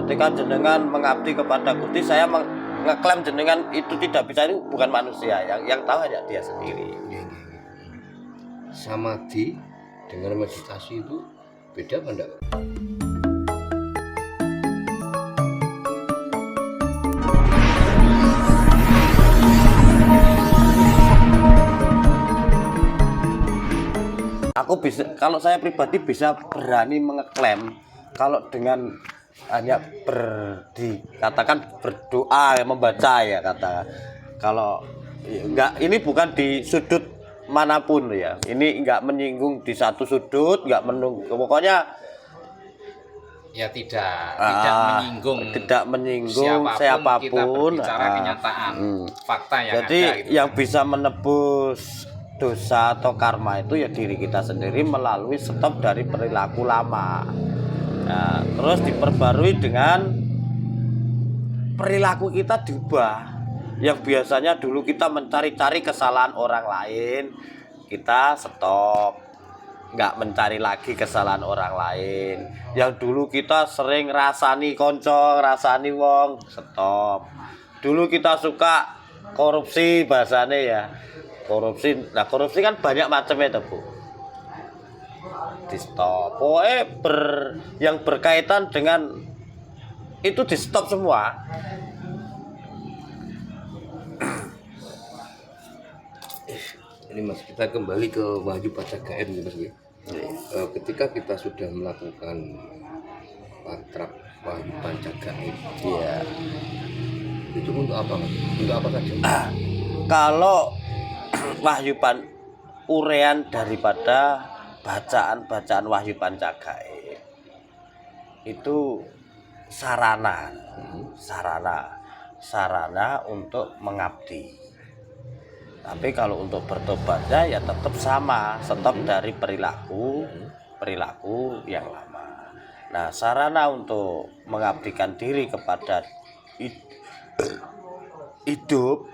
Ketika jenengan mengabdi kepada Gusti, saya ngeklaim jenengan itu tidak bisa, itu bukan manusia. Yang tahu hanya dia sendiri. Samadhi dengan meditasi itu beda apa enggak? Aku bisa, kalau saya pribadi bisa berani mengeklaim kalau dengan hanya dikatakan berdoa, membaca ya kata. Kalau enggak, ini bukan di sudut manapun ya. Ini enggak menyinggung di satu sudut, enggak pokoknya ya tidak menyinggung siapapun. Kita berbicara kenyataan, fakta yang jadi ada gitu. Yang bisa menebus dosa atau karma itu ya diri kita sendiri melalui stop dari perilaku lama. Nah, terus diperbarui dengan perilaku kita diubah. Yang biasanya dulu kita mencari-cari kesalahan orang lain, kita stop, nggak mencari lagi kesalahan orang lain. Yang dulu kita sering rasani konco, rasani wong, stop. Dulu kita suka korupsi bahasanya ya. Korupsi, nah korupsi kan banyak macamnya tuh Bu. Di stop. Pokoknya yang berkaitan dengan itu di stop semua. Ini Mas, kita kembali ke Wahyu Pancagaen Mas. Ketika kita sudah melakukan mantra Wahyu Pancagaen, Iya. itu untuk apa Mas? Untuk apa saja? Kalau urean daripada bacaan Wahyu Pancagaen itu sarana untuk mengabdi. Tapi kalau untuk bertobatnya ya tetap sama, stop dari perilaku yang lama. Nah, sarana untuk mengabdikan diri kepada hidup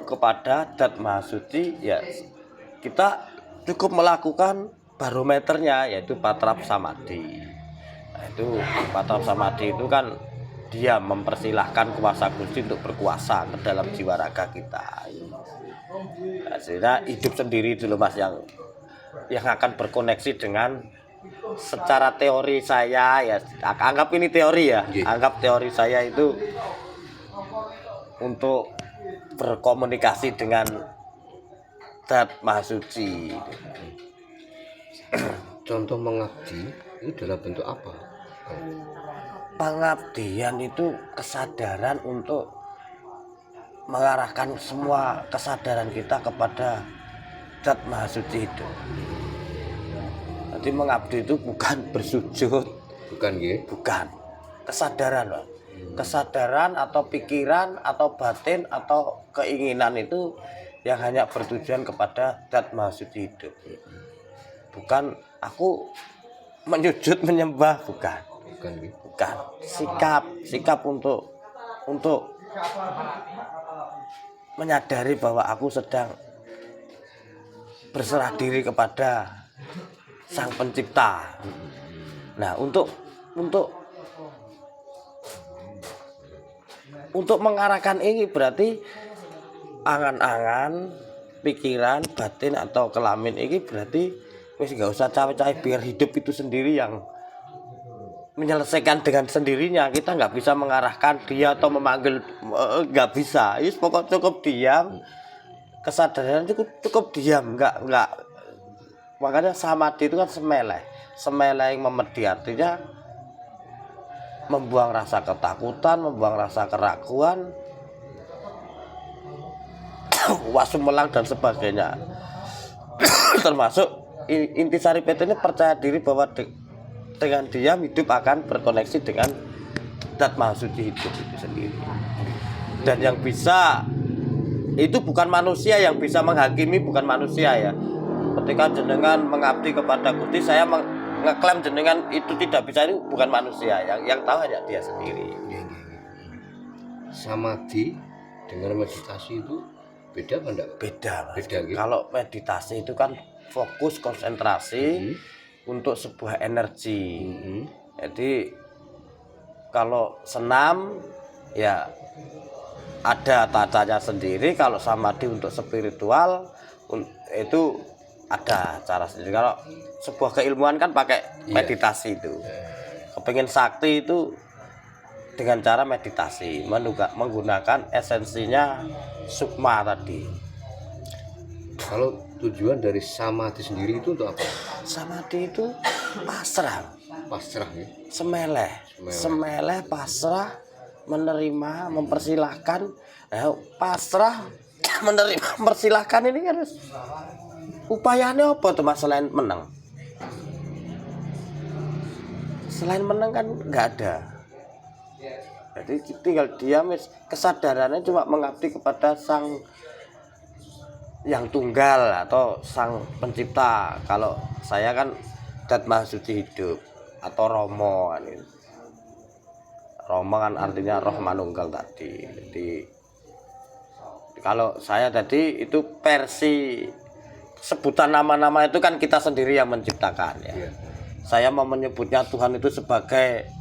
kepada Dat Maha Suci ya kita cukup melakukan barometernya, yaitu Patrap Samadhi. Nah, itu Patrap Samadhi itu kan dia mempersilahkan kuasa Gusti untuk berkuasa ke dalam jiwa raga kita. Nah, sehingga hidup sendiri dulu Mas yang akan berkoneksi dengan secara teori saya ya, anggap ini teori ya, anggap teori saya itu untuk berkomunikasi dengan Dat Maha Suci. Contoh mengabdi itu dalam bentuk apa? Pengabdian itu kesadaran untuk mengarahkan semua kesadaran kita kepada Dat Maha Suci itu. Jadi mengabdi itu bukan bersujud, bukan. Kesadaran, Pak. Kesadaran atau pikiran atau batin atau keinginan itu yang hanya bertujuan kepada Dat Maha Suci hidup. Bukan aku menyujud menyembah, bukan. Sikap untuk menyadari bahwa aku sedang berserah diri kepada Sang Pencipta. Nah, untuk mengarahkan ini berarti angan-angan, pikiran, batin atau kelamin ini berarti wis nggak usah cawe-cawe, biar hidup itu sendiri yang menyelesaikan dengan sendirinya. Kita nggak bisa mengarahkan dia atau memanggil, nggak bisa. Is pokok cukup diam, kesadaran cukup diam, nggak. Makanya samadhi itu kan semeleh yang memedi, artinya membuang rasa ketakutan, membuang rasa keraguan, wasumelang dan sebagainya. Termasuk intisari PT ini percaya diri bahwa dengan diam hidup akan berkoneksi dengan Dat Maha Suci hidup itu sendiri. Dan yang bisa itu bukan manusia yang bisa menghakimi, bukan manusia ya. Ketika jenengan mengabdi kepada Gusti, saya ngeklaim jenengan itu tidak bisa, itu bukan manusia. Yang tahu hanya dia sendiri. Samadhi dengan meditasi itu beda apa enggak? Beda. Gitu? Kalau meditasi itu kan fokus konsentrasi untuk sebuah energi. Jadi kalau senam ya ada tacanya sendiri, kalau samadhi untuk spiritual itu ada cara sendiri. Kalau sebuah keilmuan kan pakai meditasi itu. Kepingin sakti itu dengan cara meditasi, menggunakan esensinya sukma tadi. Kalau tujuan dari samadhi sendiri itu untuk apa? Samadhi itu pasrah, Pasrah ya. semeleh pasrah, menerima, mempersilahkan. Pasrah, menerima, mempersilahkan ini kan upayanya apa tuh mas selain menang? Selain menang kan nggak ada. Jadi tinggal diam, kesadarannya cuma mengabdi kepada sang yang tunggal atau sang pencipta. Kalau saya kan Dat Maha Suci hidup atau Romo kan itu. Romo kan artinya roh manunggal tadi. Jadi kalau saya tadi itu versi sebutan nama-nama itu kan kita sendiri yang menciptakan ya. Iya. Saya mau menyebutnya Tuhan itu sebagai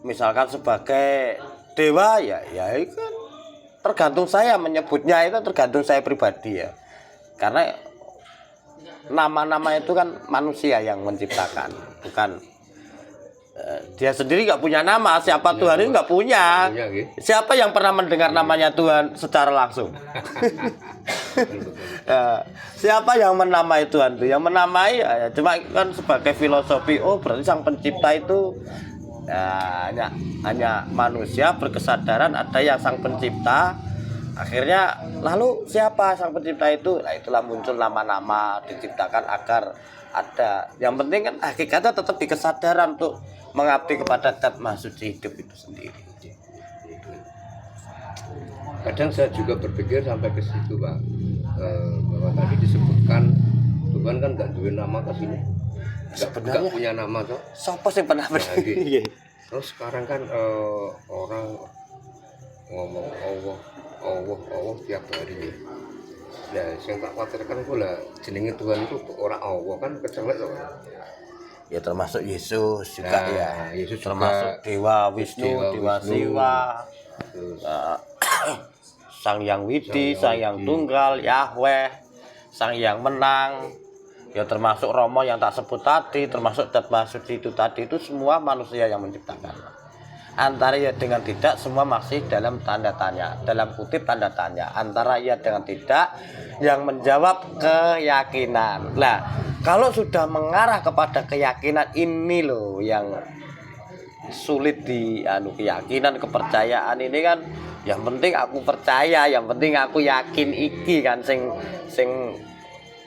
misalkan sebagai dewa ya itu kan tergantung saya menyebutnya, itu tergantung saya pribadi ya. Karena nama-nama itu kan manusia yang menciptakan, bukan dia sendiri nggak punya nama. Siapa Tuhan itu nggak punya. Siapa yang pernah mendengar namanya Tuhan secara langsung? Siapa yang menamai Tuhan itu? Yang menamai ya cuma kan sebagai filosofi. Oh berarti sang pencipta itu ya, hanya manusia berkesadaran ada yang sang pencipta. Akhirnya lalu siapa sang pencipta itu? Nah itulah muncul nama-nama diciptakan agar ada. Yang penting kan hakikatnya tetap di kesadaran untuk mengabdi kepada Dat Maha Suci hidup itu sendiri. Kadang saya juga berpikir sampai ke situ Pak, bahwa tadi disebutkan Tuhan kan nggak duwe nama ke sini, nggak punya nama toh. Siapa sih pernah berdiri? Terus sekarang kan orang ngomong Allah tiap hari ya. Nah, yang tak khawatirkan pula jenenge Tuhan itu orang Allah kan kecelek toh. Ya termasuk Yesus juga ya. Yesus termasuk juga, Dewa Wisnu, Dewa Siwa, Sang Yang Widi, Sang Yang Tunggal, Yahweh, Sang Yang Menang. Ya termasuk Romo yang tak sebut tadi, termasuk Dat Maha Suci itu tadi, itu semua manusia yang menciptakan. Antara ya dengan tidak semua masih dalam tanda tanya, dalam kutip tanda tanya. Antara ya dengan tidak yang menjawab keyakinan. Nah, kalau sudah mengarah kepada keyakinan ini loh yang sulit keyakinan, kepercayaan ini kan yang penting aku percaya, yang penting aku yakin iki kan sing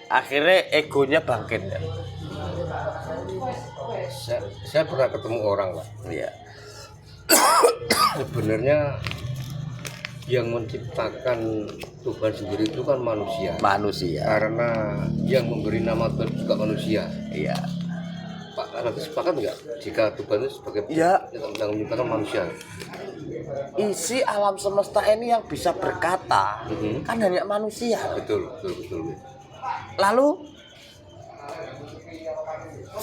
akhirnya egonya bangkit ya. Saya pernah ketemu orang Pak. Iya. Sebenarnya yang menciptakan Tuhan sendiri itu kan manusia. Karena yang memberi nama Tuhan juga manusia. Iya. Pak, nanti sepakat nggak jika Tuhan itu sebagai yang menciptakan manusia? Isi alam semesta ini yang bisa berkata kan hanya manusia. Betul. Lalu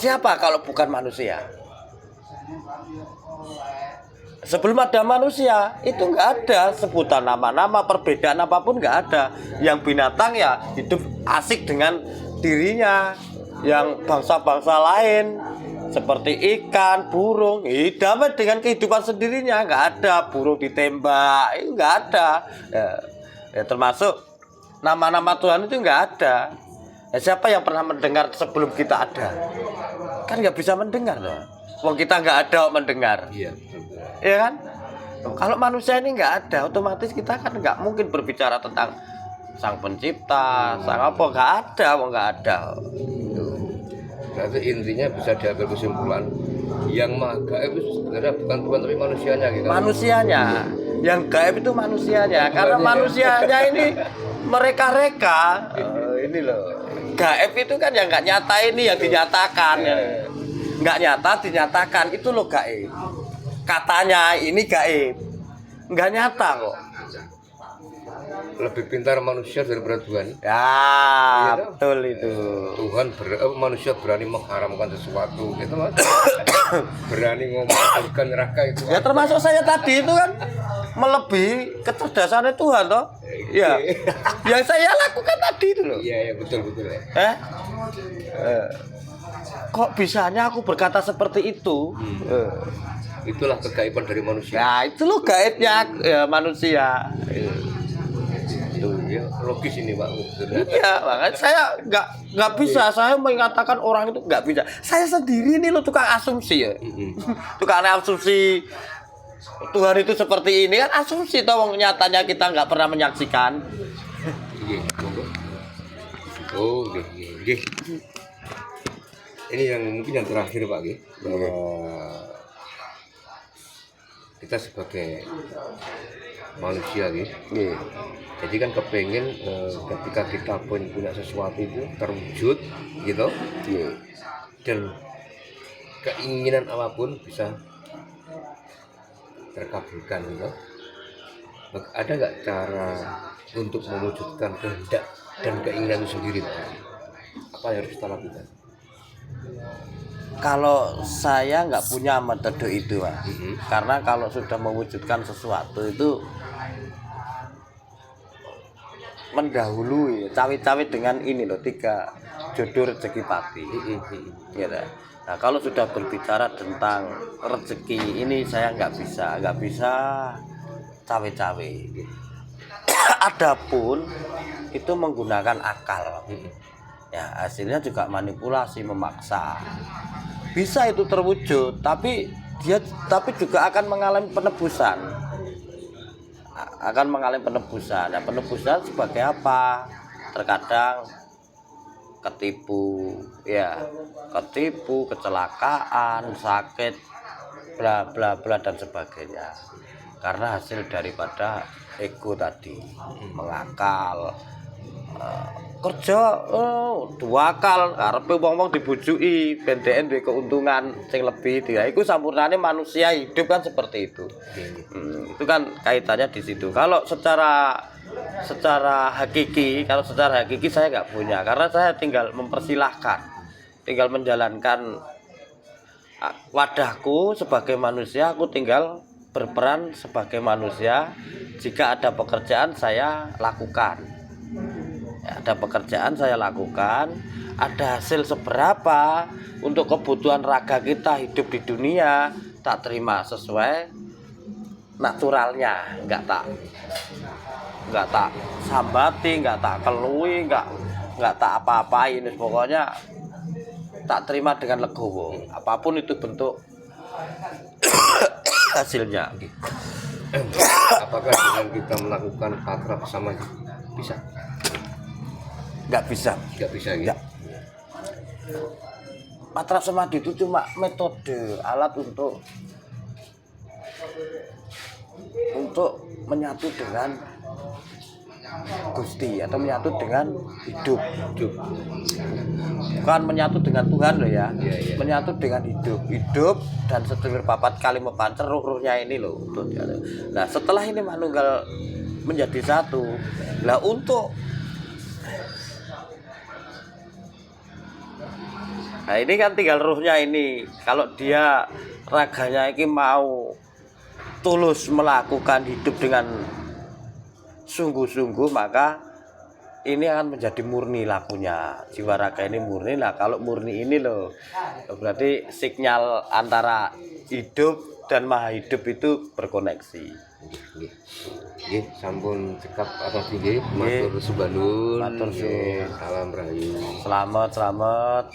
siapa kalau bukan manusia? Sebelum ada manusia itu nggak ada sebutan nama-nama, perbedaan apapun nggak ada. Yang binatang ya hidup asik dengan dirinya, yang bangsa-bangsa lain seperti ikan, burung hidup dengan kehidupan sendirinya, nggak ada burung ditembak, itu nggak ada. Ya termasuk nama-nama Tuhan itu nggak ada. Ya, siapa yang pernah mendengar sebelum kita ada? Kan nggak bisa mendengar loh. Wong kita nggak ada mendengar. Iya. Ya kan? Kalau manusia ini nggak ada, otomatis kita kan nggak mungkin berbicara tentang sang pencipta, sang apa, nggak ada. Berarti intinya bisa diambil kesimpulan yang maha gaib itu sebenarnya bukan Tuhan tapi manusianya gitu. Manusianya, yang gaib itu manusianya, karena manusianya ini mereka-reka. Ini loh, gaib itu kan yang nggak nyata, ini yang dinyatakan. Nggak nyata dinyatakan, itu loh gaib. Katanya ini gaib, nggak nyata kok. lebih pintar manusia daripada Tuhan. Ya, Iya, betul itu. Tuhan manusia berani mengharamkan sesuatu gitu mas. Berani ngomong surga neraka itu. Ya termasuk saya tadi itu kan melebihi kecerdasannya Tuhan toh. Ya. Yang saya lakukan tadi itu loh. Iya betul ya. Kok bisanya aku berkata seperti itu? Itulah kegaiban dari manusia. Nah, itu loh gaibnya ya, manusia. Itu ya logis ini Pak. Iya, makanya saya nggak bisa. Saya mengatakan orang itu nggak bisa. Saya sendiri ini loh tukang asumsi ya. Tukang asumsi Tuhan itu seperti ini kan asumsi toh, nyatanya kita nggak pernah menyaksikan. Iya, monggo. Oh, nggih. Ini yang mungkin yang terakhir Pak nggih. Bahwa kita sebagai manusia gitu. Jadi kan kepengen ketika kita pun punya sesuatu itu terwujud gitu. Dan keinginan apapun bisa terkabulkan gitu. Ada nggak cara untuk mewujudkan kehendak dan keinginan itu sendiri Pak? Apa yang harus kita lakukan? Kalau saya nggak punya metode itu, Mas. Karena kalau sudah mewujudkan sesuatu itu mendahului cawe-cawe dengan ini loh, 3 jodoh rezeki pati. Gitu. Nah kalau sudah berbicara tentang rezeki ini saya nggak bisa cawe-cawe. Adapun itu menggunakan akal. Ya hasilnya juga manipulasi, memaksa. Bisa itu terwujud, tapi juga akan mengalami penebusan. Nah, penebusan sebagai apa? Terkadang ketipu, kecelakaan, sakit, bla bla bla dan sebagainya. Karena hasil daripada ego tadi, mengakal. Kerja duakal karepe wong-wong dibujuki bendeken duwe keuntungan sing lebih dia iku sampurnane manusia hidup kan seperti itu. Itu kan kaitannya di situ. Kalau secara hakiki saya nggak punya, karena saya tinggal mempersilahkan, tinggal menjalankan wadahku sebagai manusia. Aku tinggal berperan sebagai manusia. Jika ada pekerjaan saya lakukan. Ada pekerjaan saya lakukan, ada hasil seberapa untuk kebutuhan raga kita hidup di dunia, tak terima sesuai naturalnya, nggak tak sambati, nggak tak kelui, nggak tak apa-apain, pokoknya tak terima dengan legowo, apapun itu bentuk hasilnya. Apakah dengan kita melakukan akrab sama bisa? Nggak bisa gitu. Akrab samadhi itu cuma metode alat untuk menyatu dengan Gusti atau menyatu dengan hidup. Bukan menyatu dengan Tuhan loh ya. Menyatu dengan hidup dan sedulur papat kali mepancer ruh-ruhnya ini loh. Nah setelah ini manunggal menjadi satu. Lah nah ini kan tinggal ruhnya ini. Kalau dia raganya ini mau tulus melakukan hidup dengan sungguh-sungguh, maka ini akan menjadi murni lakunya. Jiwa raga ini murni. Nah kalau murni ini loh, berarti sinyal antara hidup dan maha hidup itu berkoneksi. Sampun cekap atas tinggi, matur subanun, matur suwun, salam rahayu, selamat.